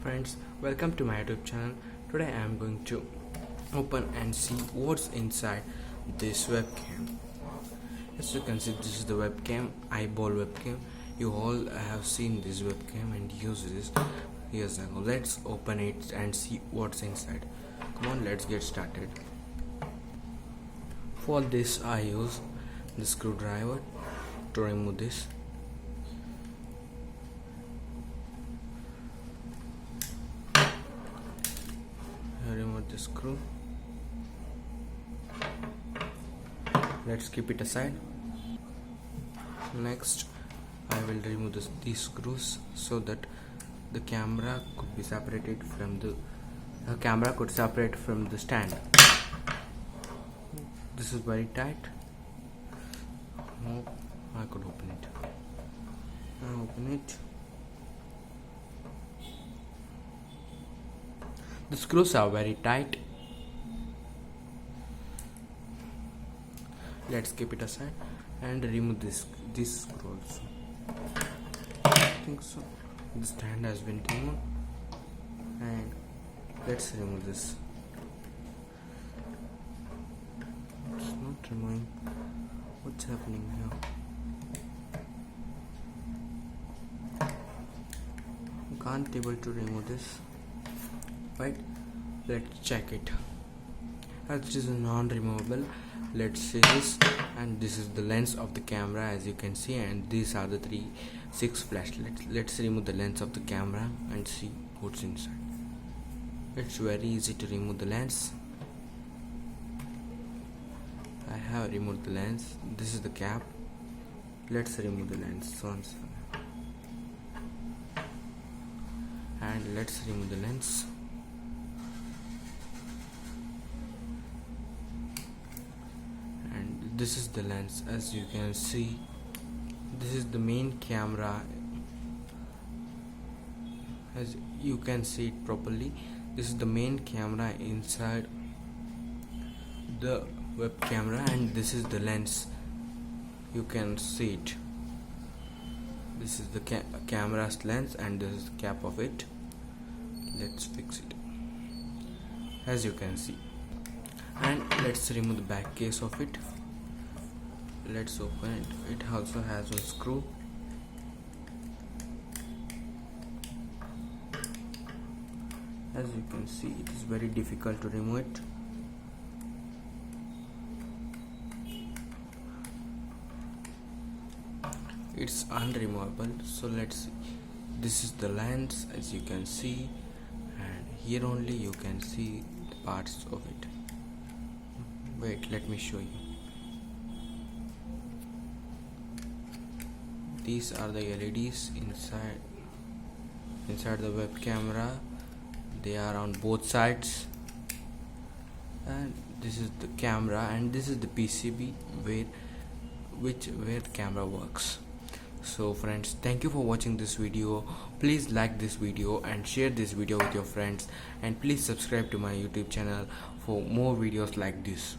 Friends, welcome to my YouTube channel. Today I am going to open and see what's inside this webcam. As you can see, this is the webcam, eyeball webcam. You all have seen this webcam and used this years ago. Let's open it and see what's inside. Come on, let's get started. For this I use the screwdriver to remove this. Remove the screw. Let's keep it aside. Next I will remove these screws so that the camera could be separated from the stand. This is very tight. Oh, I could open it. I open it. The screws are very tight. Let's keep it aside and remove this screw also. I think so. The stand has been removed, and let's remove this. It's not removing. What's happening here? You can't able to remove this. Right, let's check it. As it is non-removable, let's see this, and this is the lens of the camera, as you can see, and these are the 6 flashlights. Let's remove the lens of the camera and see what's inside. It's very easy to remove the lens. I have removed the lens. This is the cap. Let's remove the lens and let's remove the lens. This is the lens. As you can see, this is the main camera. As you can see it properly, this is the main camera inside the web camera, and this is the lens. You can see it. This is the camera's lens, and this is the cap of it. Let's fix it, as you can see, and let's remove the back case of it. Let's open it. It also has a screw. As you can see, it is very difficult to remove it. It's unremovable. So let's see. This is the lens, as you can see, and here only you can see the parts of it. Wait, let me show you. These are the LEDs inside the web camera. They are on both sides, and this is the camera, and this is the PCB where the camera works. So friends, thank you for watching this video. Please like this video and share this video with your friends, and please subscribe to my YouTube channel for more videos like this.